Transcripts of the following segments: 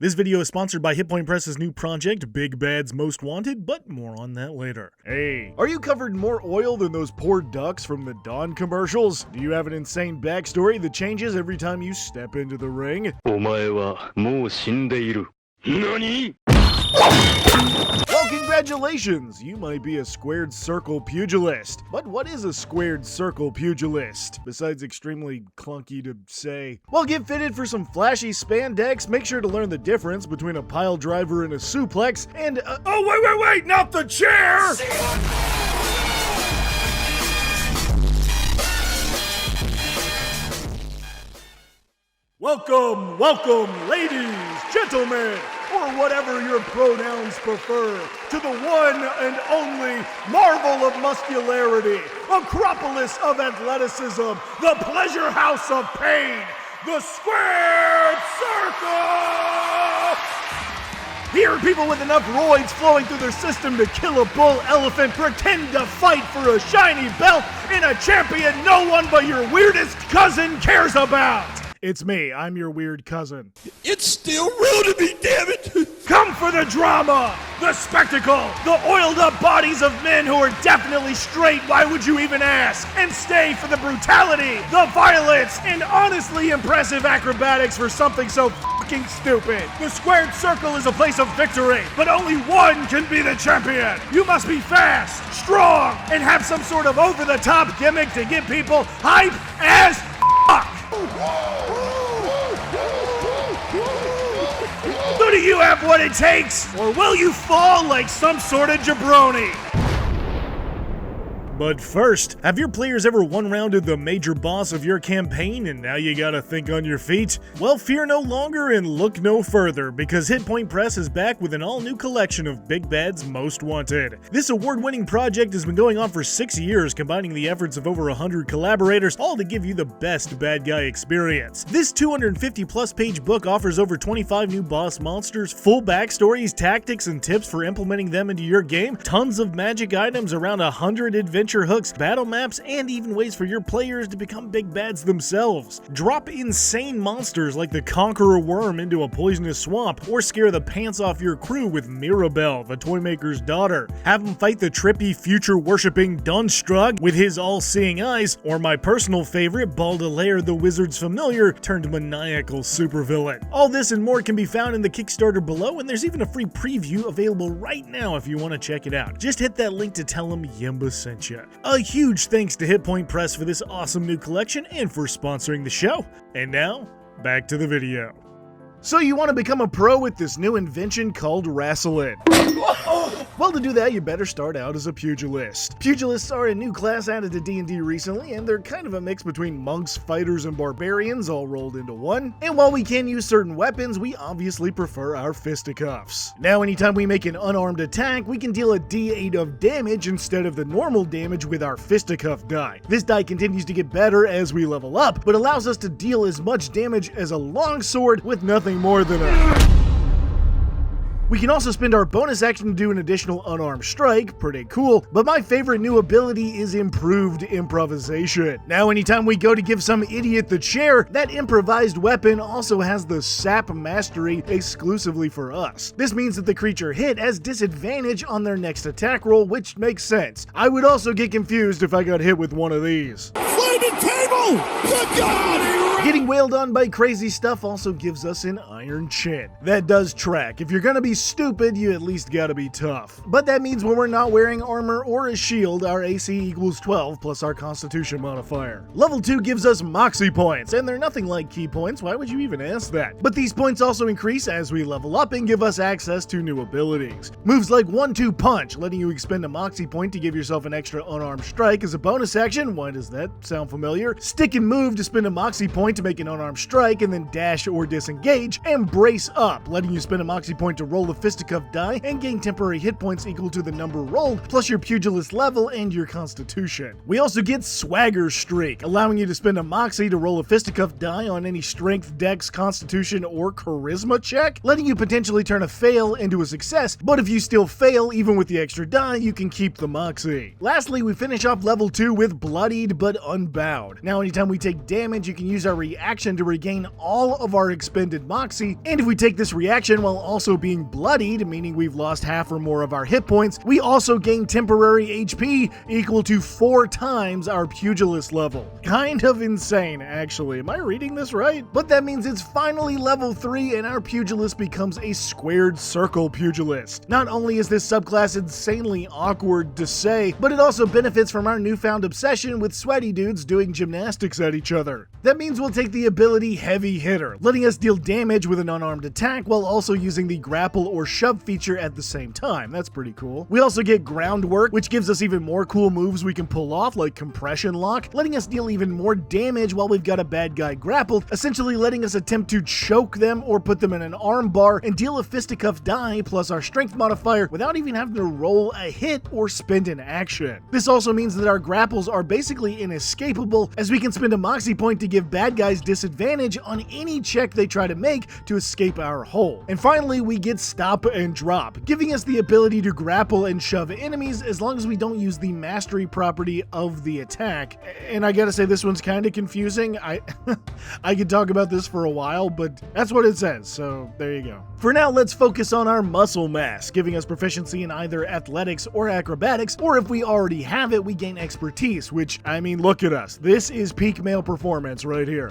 This video is sponsored by Hit Point Press's new project, Big Bad's Most Wanted, but more on that later. Hey, are you covered in more oil than those poor ducks from the Dawn commercials? Do you have an insane backstory that changes every time you step into the ring? お前はもう死んでいる。何? Well, congratulations! You might be a squared circle pugilist. But what is a squared circle pugilist? Besides extremely clunky to say. Well, get fitted for some flashy spandex, make sure to learn the difference between a pile driver and a suplex, and oh wait, not the chair! Welcome, ladies, gentlemen, or whatever your pronouns prefer, to the one and only marvel of muscularity, acropolis of athleticism, the pleasure house of pain, the squared circle! Here, people with enough roids flowing through their system to kill a bull elephant pretend to fight for a shiny belt in a champion no one but your weirdest cousin cares about! It's me, I'm your weird cousin. It's still real to me, damn it! Come for the drama, the spectacle, the oiled up bodies of men who are definitely straight, why would you even ask? And stay for the brutality, the violence, and honestly impressive acrobatics for something so fucking stupid. The squared circle is a place of victory, but only one can be the champion. You must be fast, strong, and have some sort of over-the-top gimmick to get people hype as fuck. Do you have what it takes, or will you fall like some sort of jabroni? But first, have your players ever one-rounded the major boss of your campaign and now you gotta think on your feet? Well, fear no longer and look no further, because Hit Point Press is back with an all-new collection of Big Bad's Most Wanted. This award-winning project has been going on for 6 years, combining the efforts of over 100 collaborators, all to give you the best bad guy experience. This 250-plus page book offers over 25 new boss monsters, full backstories, tactics, and tips for implementing them into your game, tons of magic items, around 100 adventure hooks, battle maps, and even ways for your players to become big bads themselves. Drop insane monsters like the Conqueror Worm into a poisonous swamp, or scare the pants off your crew with Mirabelle, the Toymaker's daughter. Have them fight the trippy, future-worshipping Dunstrug with his all-seeing eyes, or my personal favorite, Baudelaire the Wizard's Familiar turned maniacal supervillain. All this and more can be found in the Kickstarter below, and there's even a free preview available right now if you want to check it out. Just hit that link to tell them Yimba sent you. A huge thanks to Hit Point Press for this awesome new collection and for sponsoring the show. And now, back to the video. So you want to become a pro with this new invention called Wrestling. Well, to do that, you better start out as a pugilist. Pugilists are a new class added to D&D recently, and they're kind of a mix between monks, fighters, and barbarians all rolled into one. And while we can use certain weapons, we obviously prefer our fisticuffs. Now, anytime we make an unarmed attack, we can deal a D8 of damage instead of the normal damage with our fisticuff die. This die continues to get better as we level up, but allows us to deal as much damage as a longsword with nothing more than a... We can also spend our bonus action to do an additional unarmed strike, pretty cool, but my favorite new ability is improved improvisation. Now anytime we go to give some idiot the chair, that improvised weapon also has the sap mastery exclusively for us. This means that the creature hit has disadvantage on their next attack roll, which makes sense. I would also get confused if I got hit with one of these. Flaming table! Good God! Getting wailed on by crazy stuff also gives us an iron chin. That does track. If you're gonna be stupid, you at least gotta be tough. But that means when we're not wearing armor or a shield, our AC equals 12 plus our Constitution modifier. Level 2 gives us Moxie points, and they're nothing like key points, why would you even ask that? But these points also increase as we level up and give us access to new abilities. Moves like 1-2 punch, letting you expend a Moxie point to give yourself an extra unarmed strike as a bonus action. Why does that sound familiar? Stick and move to spend a Moxie point to make an unarmed strike, and then dash or disengage, and brace up, letting you spend a Moxie point to roll the fisticuff die and gain temporary hit points equal to the number rolled, plus your pugilist level and your constitution. We also get Swagger Streak, allowing you to spend a Moxie to roll a fisticuff die on any strength, dex, constitution, or charisma check, letting you potentially turn a fail into a success, but if you still fail, even with the extra die, you can keep the Moxie. Lastly, we finish off level 2 with Bloodied but Unbowed. Now anytime we take damage, you can use our reaction to regain all of our expended moxie, and if we take this reaction while also being bloodied, meaning we've lost half or more of our hit points, we also gain temporary HP equal to 4 times our Pugilist level. Kind of insane, actually. Am I reading this right? But that means it's finally level 3 and our Pugilist becomes a squared circle Pugilist. Not only is this subclass insanely awkward to say, but it also benefits from our newfound obsession with sweaty dudes doing gymnastics at each other. That means we'll take the ability Heavy Hitter, letting us deal damage with an unarmed attack while also using the grapple or shove feature at the same time. That's pretty cool. We also get Groundwork, which gives us even more cool moves we can pull off, like Compression Lock, letting us deal even more damage while we've got a bad guy grappled, essentially letting us attempt to choke them or put them in an arm bar and deal a fisticuff die plus our strength modifier without even having to roll a hit or spend an action. This also means that our grapples are basically inescapable, as we can spend a moxie point to give bad guys disadvantage on any check they try to make to escape our hold. And finally, we get Stop and Drop, giving us the ability to grapple and shove enemies as long as we don't use the mastery property of the attack. And I gotta say, this one's kind of confusing. I could talk about this for a while, but that's what it says, so there you go. For now, let's focus on our muscle mass, giving us proficiency in either athletics or acrobatics, or if we already have it, we gain expertise, which, I mean, look at us. This is peak male performance right here.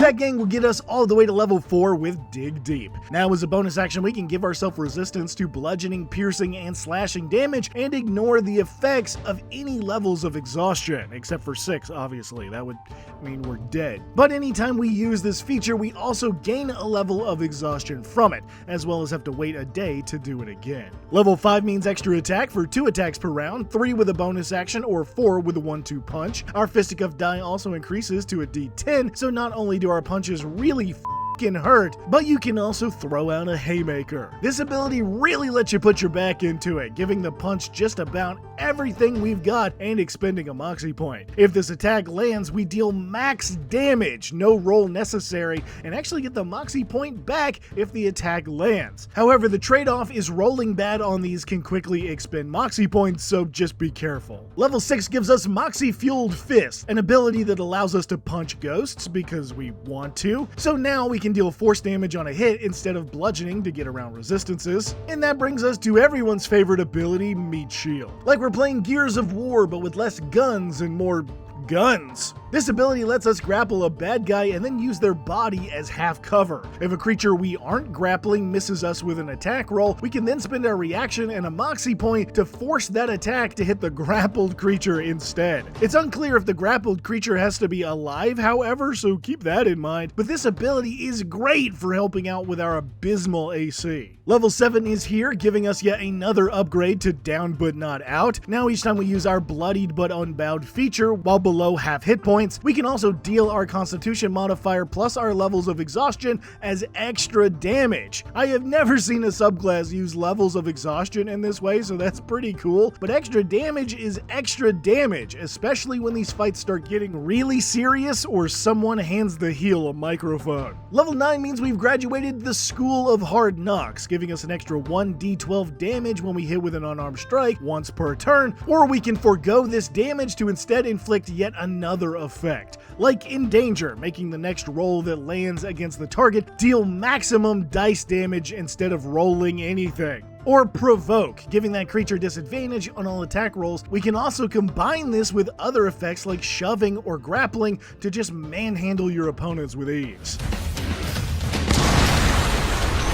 That gang will get us all the way to level 4 with Dig Deep. Now, as a bonus action, we can give ourselves resistance to bludgeoning, piercing, and slashing damage, and ignore the effects of any levels of exhaustion, except for 6, obviously. That would mean we're dead. But anytime we use this feature, we also gain a level of exhaustion from it, as well as have to wait a day to do it again. Level 5 means extra attack for 2 attacks per round, 3 with a bonus action, or 4 with a 1-2 punch. Our fisticuff die also increases to a D10, so not only do our punches really fucking hurt, but you can also throw out a haymaker. This ability really lets you put your back into it, giving the punch just about everything we've got and expending a moxie point. If this attack lands, we deal max damage, no roll necessary, and actually get the moxie point back if the attack lands. However, the trade-off is rolling bad on these can quickly expend moxie points, so just be careful. Level 6 gives us Moxie Fueled Fist, an ability that allows us to punch ghosts because we want to, so now we can deal force damage on a hit instead of bludgeoning to get around resistances. And that brings us to everyone's favorite ability, Meat Shield. Like we're playing Gears of War, but with less guns and more guns. This ability lets us grapple a bad guy and then use their body as half cover. If a creature we aren't grappling misses us with an attack roll, we can then spend our reaction and a moxie point to force that attack to hit the grappled creature instead. It's unclear if the grappled creature has to be alive, however, so keep that in mind, but this ability is great for helping out with our abysmal AC. Level 7 is here, giving us yet another upgrade to Down But Not Out. Now each time we use our Bloodied But Unbowed feature while below half hit points, we can also deal our Constitution modifier plus our levels of exhaustion as extra damage. I have never seen a subclass use levels of exhaustion in this way, so that's pretty cool, but extra damage is extra damage, especially when these fights start getting really serious or someone hands the heel a microphone. Level 9 means we've graduated the School of Hard Knocks, giving us an extra 1d12 damage when we hit with an unarmed strike once per turn, or we can forego this damage to instead inflict yet another effect, like Endanger, making the next roll that lands against the target deal maximum dice damage instead of rolling anything. Or Provoke, giving that creature disadvantage on all attack rolls. We can also combine this with other effects like shoving or grappling to just manhandle your opponents with ease.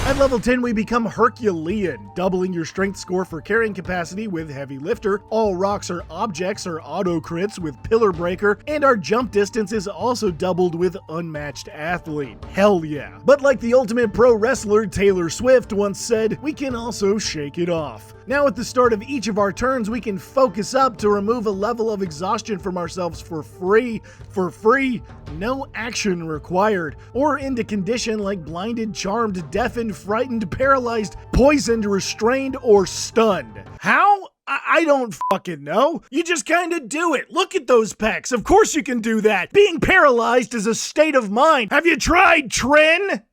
At level 10, we become Herculean, doubling your strength score for carrying capacity with Heavy Lifter. All rocks or objects are auto crits with Pillar Breaker, and our jump distance is also doubled with Unmatched Athlete. Hell yeah. But like the ultimate pro wrestler Taylor Swift once said, we can also shake it off. Now at the start of each of our turns, we can focus up to remove a level of exhaustion from ourselves for free, no action required, or into condition like blinded, charmed, deafened, frightened, paralyzed, poisoned, restrained, or stunned. How? I don't fucking know. You just kinda do it. Look at those pecs. Of course you can do that. Being paralyzed is a state of mind. Have you tried, Tren?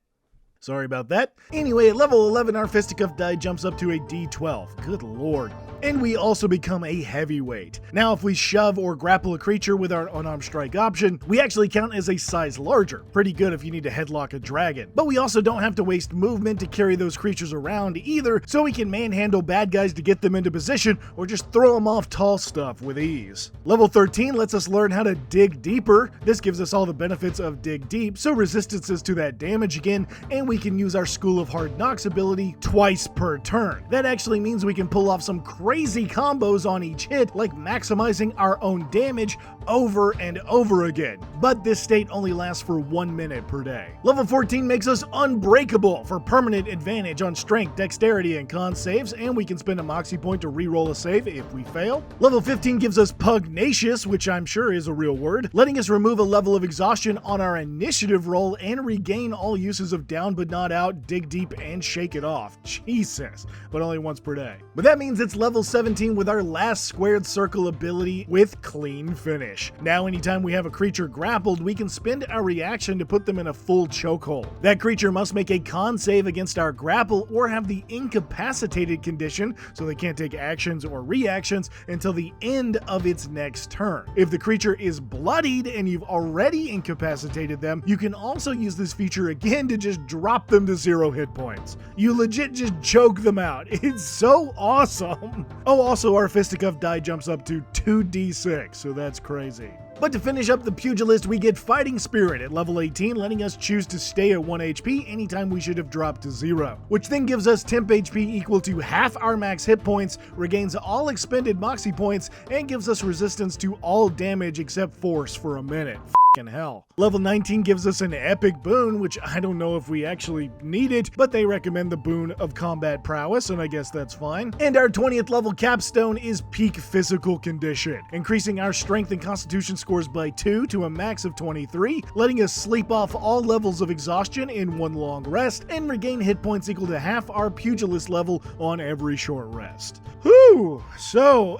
Sorry about that. Anyway, at level 11, our fisticuff die jumps up to a D12. Good lord. And we also become a heavyweight. Now, if we shove or grapple a creature with our unarmed strike option, we actually count as a size larger. Pretty good if you need to headlock a dragon. But we also don't have to waste movement to carry those creatures around either, so we can manhandle bad guys to get them into position or just throw them off tall stuff with ease. Level 13 lets us learn how to dig deeper. This gives us all the benefits of dig deep, so resistances to that damage again, and we can use our School of Hard Knocks ability twice per turn. That actually means we can pull off some crazy combos on each hit, like maximizing our own damage over and over again. But this state only lasts for 1 minute per day. Level 14 makes us unbreakable for permanent advantage on strength, dexterity, and con saves, and we can spend a moxie point to reroll a save if we fail. Level 15 gives us pugnacious, which I'm sure is a real word, letting us remove a level of exhaustion on our initiative roll and regain all uses of down but not out, dig deep, and shake it off. Jesus, but only once per day. But that means it's level 17 with our last squared circle ability with clean finish. Now anytime we have a creature grappled, we can spend our reaction to put them in a full chokehold. That creature must make a con save against our grapple or have the incapacitated condition, so they can't take actions or reactions until the end of its next turn. If the creature is bloodied and you've already incapacitated them, you can also use this feature again to just drop them to 0 hit points. You legit just choke them out. It's so awesome. Oh, also our fisticuff die jumps up to 2d6, so that's crazy. But to finish up the Pugilist, we get Fighting Spirit at level 18, letting us choose to stay at 1 HP anytime we should have dropped to 0, which then gives us temp HP equal to half our max hit points, regains all expended moxie points, and gives us resistance to all damage except force for a minute. Hell. Level 19 gives us an epic boon, which I don't know if we actually need it, but they recommend the boon of combat prowess, and I guess that's fine. And our 20th level capstone is peak physical condition, increasing our strength and constitution scores by 2 to a max of 23, letting us sleep off all levels of exhaustion in one long rest, and regain hit points equal to half our pugilist level on every short rest. Whew! So,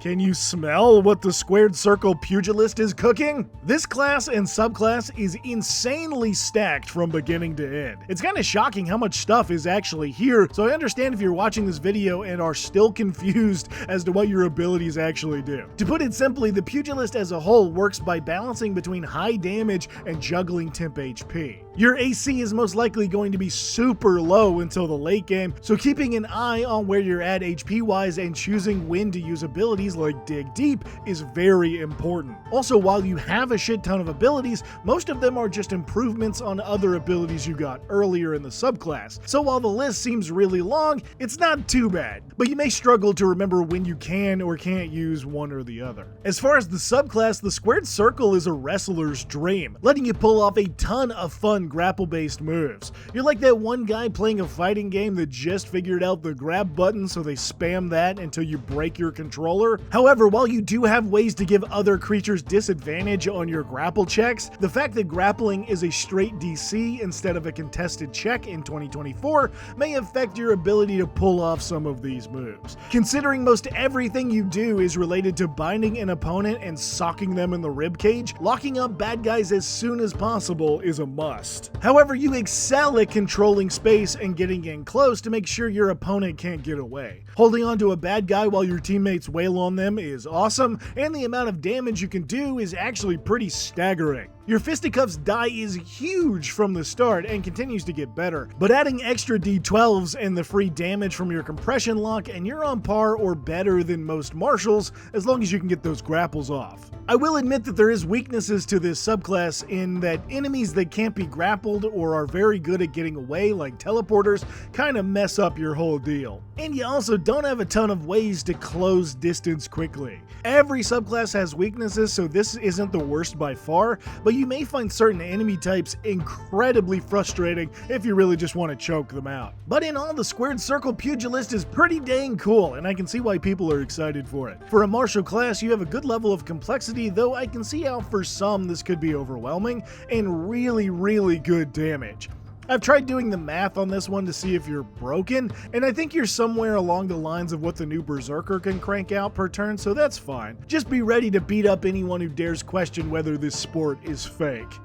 can you smell what the squared circle pugilist is cooking? This class and subclass is insanely stacked from beginning to end. It's kind of shocking how much stuff is actually here, so I understand if you're watching this video and are still confused as to what your abilities actually do. To put it simply, the pugilist as a whole works by balancing between high damage and juggling temp HP. Your AC is most likely going to be super low until the late game, so keeping an eye on where you're at HP-wise and choosing when to use abilities like Dig Deep is very important. Also, while you have a shit ton of abilities, most of them are just improvements on other abilities you got earlier in the subclass. So while the list seems really long, it's not too bad, but you may struggle to remember when you can or can't use one or the other. As far as the subclass, the squared circle is a wrestler's dream, letting you pull off a ton of fun grapple-based moves. You're like that one guy playing a fighting game that just figured out the grab button, so they spam that until you break your controller. However, while you do have ways to give other creatures disadvantage on your grapple checks, the fact that grappling is a straight DC instead of a contested check in 2024 may affect your ability to pull off some of these moves. Considering most everything you do is related to binding an opponent and socking them in the ribcage, locking up bad guys as soon as possible is a must. However, you excel at controlling space and getting in close to make sure your opponent can't get away. Holding on to a bad guy while your teammates wail on them is awesome, and the amount of damage you can do is actually pretty staggering. Your fisticuffs die is huge from the start and continues to get better, but adding extra d12s and the free damage from your compression lock and you're on par or better than most marshals as long as you can get those grapples off. I will admit that there is weaknesses to this subclass in that enemies that can't be grappled or are very good at getting away, like teleporters, kind of mess up your whole deal. And you also don't have a ton of ways to close distance quickly. Every subclass has weaknesses, so this isn't the worst by far, but you may find certain enemy types incredibly frustrating if you really just want to choke them out. But in all, the squared circle pugilist is pretty dang cool, and I can see why people are excited for it. For a martial class, you have a good level of complexity, though I can see how for some this could be overwhelming, and really good damage. I've tried doing the math on this one to see if you're broken, and I think you're somewhere along the lines of what the new Berserker can crank out per turn, so that's fine. Just be ready to beat up anyone who dares question whether this sport is fake.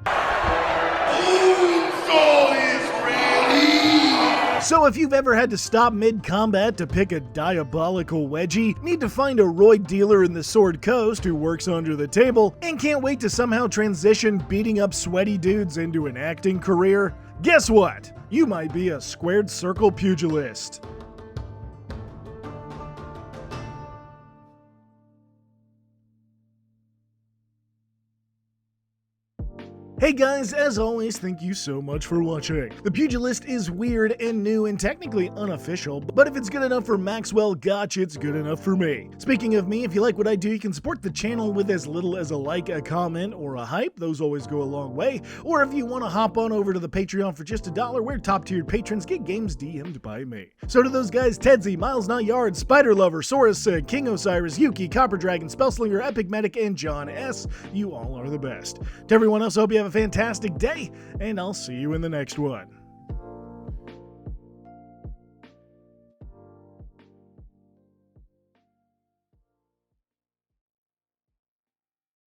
So if you've ever had to stop mid-combat to pick a diabolical wedgie, need to find a roid dealer in the Sword Coast who works under the table, and can't wait to somehow transition beating up sweaty dudes into an acting career, guess what? You might be a squared circle pugilist. Hey guys, as always, thank you so much for watching. The Pugilist is weird and new and technically unofficial, but if it's good enough for Maxwell Gotch, it's good enough for me. Speaking of me, if you like what I do, you can support the channel with as little as a like, a comment, or a hype. Those always go a long way. Or if you want to hop on over to the Patreon for just $1, where top-tiered patrons get games DM'd by me. So to those guys, Tedsy, Miles Not Yard, Spider Lover, Saurus Sig, King Osiris, Yuki, Copper Dragon, Spellslinger, Epic Medic, and John S., you all are the best. To everyone else, I hope you have a fantastic day, and I'll see you in the next one.